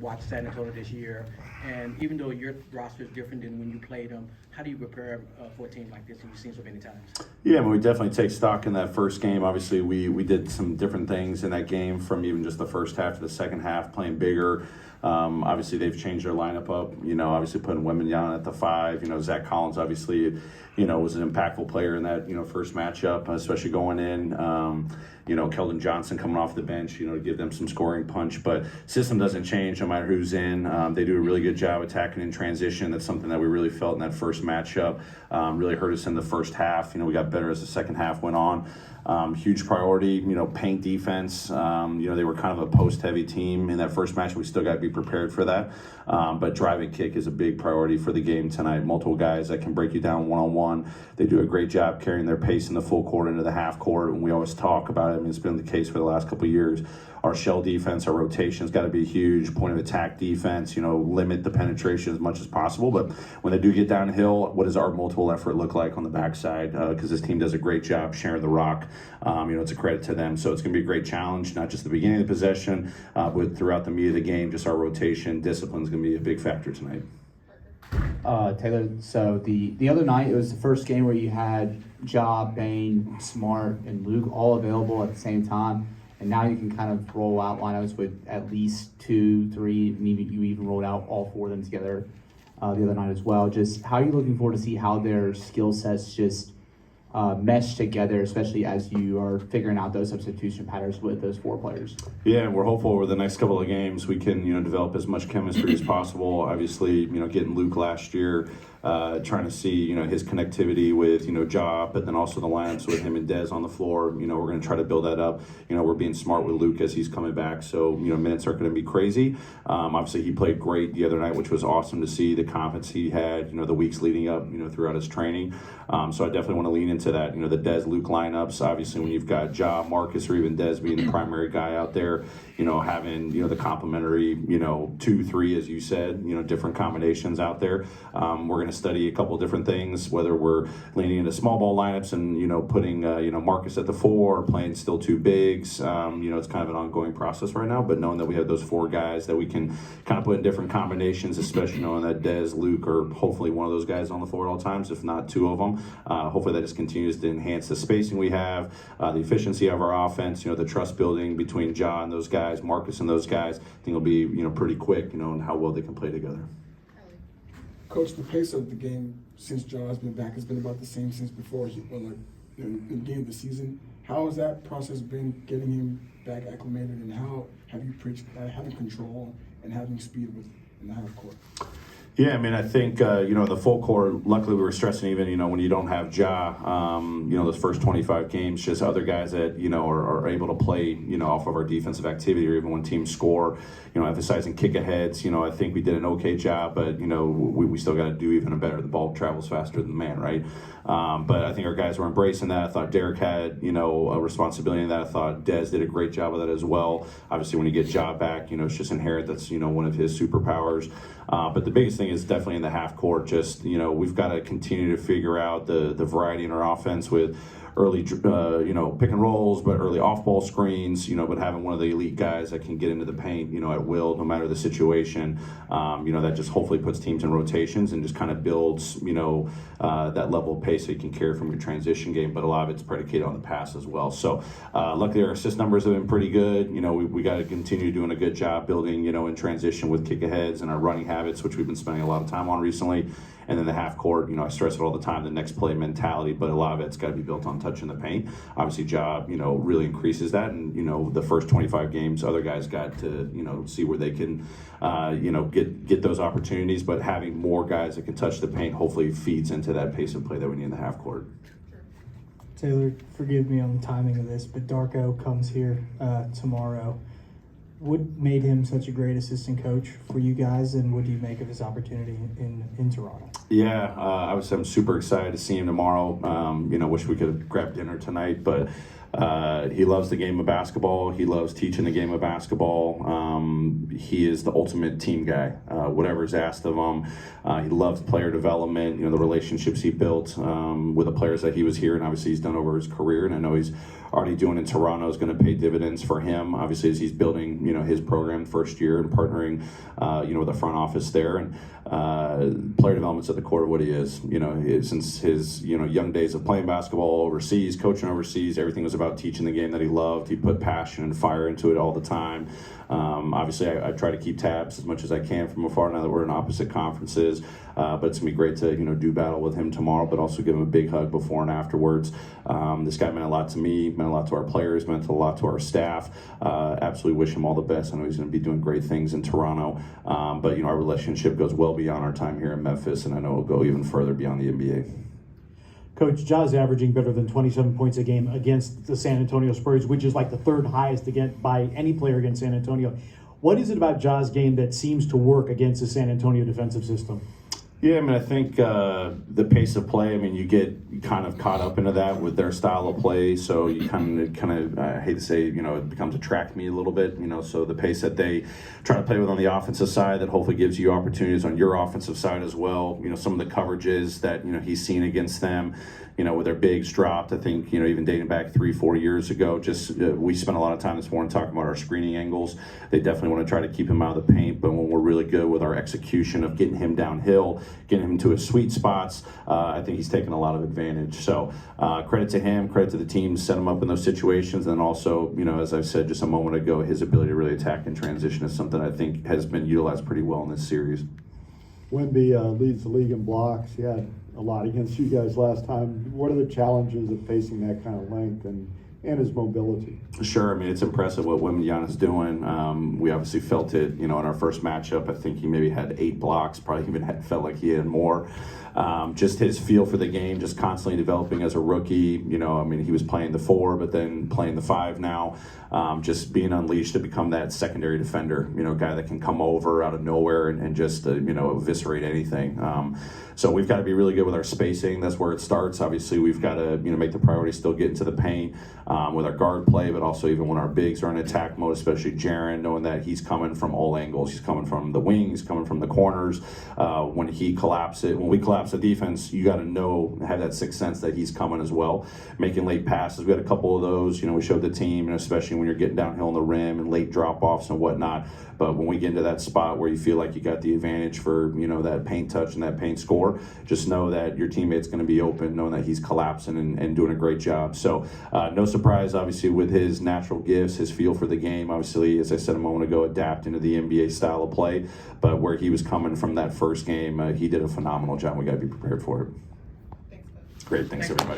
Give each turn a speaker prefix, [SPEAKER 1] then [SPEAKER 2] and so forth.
[SPEAKER 1] Watch San Antonio this year, and even though your roster is different than when you played them, how do you prepare for a team like this that you've seen so many times?
[SPEAKER 2] Yeah, I mean, we definitely take stock in that first game. Obviously, we did some different things in that game from even just the first half to the second half, playing bigger. Obviously, they've changed their lineup up. Obviously putting Wembanyama at the 5. Zach Collins obviously, was an impactful player in that first matchup, especially going in. Keldon Johnson coming off the bench, to give them some scoring punch. But system doesn't change no matter who's in. They do a really good job attacking in transition. That's something that we really felt in that first matchup. Really hurt us in the first half. We got better as the second half went on. Huge priority, paint defense. They were kind of a post-heavy team in that first match. We still got to be prepared for that. But drive and kick is a big priority for the game tonight. Multiple guys that can break you down one-on-one. They do a great job carrying their pace in the full court into the half court. And we always talk about it. I mean, it's been the case for the last couple of years. Our shell defense, our rotation has got to be a huge point of attack defense, limit the penetration as much as possible. But when they do get downhill, what does our multiple effort look like on the backside? Because this team does a great job sharing the rock. It's a credit to them. So it's going to be a great challenge, not just the beginning of the possession, but throughout the meat of the game. Just our rotation discipline is going to be a big factor tonight.
[SPEAKER 3] Taylor, so the other night, it was the first game where you had Ja, Bane, Smart, and Luke all available at the same time. And now you can kind of roll out lineups with at least 2, 3, maybe you even rolled out all 4 of them together the other night as well. Just how are you looking forward to see how their skill sets just mesh together, especially as you are figuring out those substitution patterns with those 4 players?
[SPEAKER 2] Yeah, we're hopeful over the next couple of games we can, develop as much chemistry as possible. Obviously, getting Luke last year, trying to see, his connectivity with, Ja, but then also the lineups with him and Dez on the floor. We're going to try to build that up. We're being smart with Luke as he's coming back, so, minutes aren't going to be crazy. Obviously, he played great the other night, which was awesome to see the confidence he had, the weeks leading up, throughout his training. So I definitely want to lean into that. The Dez-Luke lineups, obviously, when you've got Ja, Marcus, or even Dez being the primary guy out there, having, the complementary, 2, 3, as you said, different combinations out there. We're going to study a couple different things, whether we're leaning into small ball lineups and, putting, Marcus at the 4, or playing still 2 bigs. It's kind of an ongoing process right now, but knowing that we have those 4 guys that we can kind of put in different combinations, especially knowing that Dez, Luke, or hopefully one of those guys on the floor at all times, if not 2 of them. Hopefully that just continues to enhance the spacing we have, the efficiency of our offense, the trust building between Ja and those guys, Marcus and those guys. I think it'll be, pretty quick, and how well they can play together.
[SPEAKER 4] Coach, the pace of the game since Ja has been back has been about the same since before in the beginning of the season. How has that process been, getting him back acclimated, and how have you preached having control and having speed in the half court?
[SPEAKER 2] Yeah, I mean, I think, the full court, luckily we were stressing even, when you don't have Ja, those first 25 games, just other guys that, are able to play, off of our defensive activity, or even when teams score, emphasizing kick-aheads. I think we did an okay job, but, we still got to do even better. The ball travels faster than the man, right? But I think our guys were embracing that. I thought Derek had, a responsibility in that. I thought Dez did a great job of that as well. Obviously, when you get Ja back, it's just inherent. That's, one of his superpowers. But the biggest thing is definitely in the half court. Just, we've got to continue to figure out the variety in our offense with early, pick and rolls, but early off-ball screens, but having one of the elite guys that can get into the paint, at will, no matter the situation, that just hopefully puts teams in rotations and just kind of builds, that level of pace that you can carry from your transition game. But a lot of it's predicated on the pass as well. So luckily our assist numbers have been pretty good. We got to continue doing a good job building, in transition with kick-aheads and our running habits, which we've been spending a lot of time on recently. And then the half court, I stress it all the time, the next play mentality, but a lot of it's got to be built on touching the paint. Obviously, Ja, really increases that. And, the first 25 games, other guys got to, see where they can, get those opportunities. But having more guys that can touch the paint hopefully feeds into that pace of play that we need in the half court.
[SPEAKER 5] Taylor, forgive me on the timing of this, but Darko comes here tomorrow. What made him such a great assistant coach for you guys, and what do you make of his opportunity in Toronto?
[SPEAKER 2] Yeah, I'm super excited to see him tomorrow. Wish we could have grabbed dinner tonight, but He loves the game of basketball. He loves teaching the game of basketball. He is the ultimate team guy. Whatever's asked of him, he loves player development. The relationships he built with the players that he was here, and obviously he's done over his career. And I know he's already doing in Toronto is going to pay dividends for him. Obviously, as he's building, his program first year and partnering, with the front office there. And player development's at the core of what he is. Since his young days of playing basketball overseas, coaching overseas, everything was about teaching the game that he loved. He put passion and fire into it all the time. Obviously, I try to keep tabs as much as I can from afar now that we're in opposite conferences. But it's going to be great to do battle with him tomorrow, but also give him a big hug before and afterwards. This guy meant a lot to me, meant a lot to our players, meant a lot to our staff. Absolutely wish him all the best. I know he's going to be doing great things in Toronto. But our relationship goes well beyond our time here in Memphis, and I know it'll go even further beyond the NBA.
[SPEAKER 6] Coach, Ja's averaging better than 27 points a game against the San Antonio Spurs, which is like the third highest by any player against San Antonio. What is it about Ja's game that seems to work against the San Antonio defensive system?
[SPEAKER 2] Yeah, I think the pace of play, you get kind of caught up into that with their style of play. So you kind of I hate to say, it becomes a track meet a little bit, so the pace that they try to play with on the offensive side that hopefully gives you opportunities on your offensive side as well. Some of the coverages that, he's seen against them, with their bigs dropped. I think, even dating back 3-4 years ago, we spent a lot of time this morning talking about our screening angles. They definitely want to try to keep him out of the paint, but when we're really good with our execution of getting him downhill, getting him to his sweet spots, I think he's taken a lot of advantage. So credit to him, credit to the team to set him up in those situations. And then also, as I said just a moment ago, his ability to really attack and transition is something I think has been utilized pretty well in this series.
[SPEAKER 7] Wemby leads the league in blocks. He had a lot against you guys last time. What are the challenges of facing that kind of length and his mobility?
[SPEAKER 2] Sure, it's impressive what Wembanyama's doing. We obviously felt it, in our first matchup. I think he maybe had 8 blocks, probably even felt like he had more. Just his feel for the game, just constantly developing as a rookie. He was playing the 4, but then playing the 5 now. Just being unleashed to become that secondary defender, guy that can come over out of nowhere and just, eviscerate anything. So we've got to be really good with our spacing. That's where it starts. Obviously, we've got to, make the priority still get into the paint with our guard play, but also even when our bigs are in attack mode, especially Jaren, knowing that he's coming from all angles. He's coming from the wings, coming from the corners. When we collapse the defense, you got to have that sixth sense that he's coming as well. Making late passes, we had a couple of those. We showed the team, and especially when you're getting downhill on the rim and late drop-offs and whatnot. But when we get into that spot where you feel like you got the advantage for, that paint touch and that paint score, just know that your teammate's going to be open, knowing that he's collapsing and doing a great job. So no surprise, obviously, with his natural gifts, his feel for the game, obviously, as I said a moment ago, adapt into the NBA style of play. But where he was coming from that first game, he did a phenomenal job. We got to be prepared for it. Great. Thanks everybody.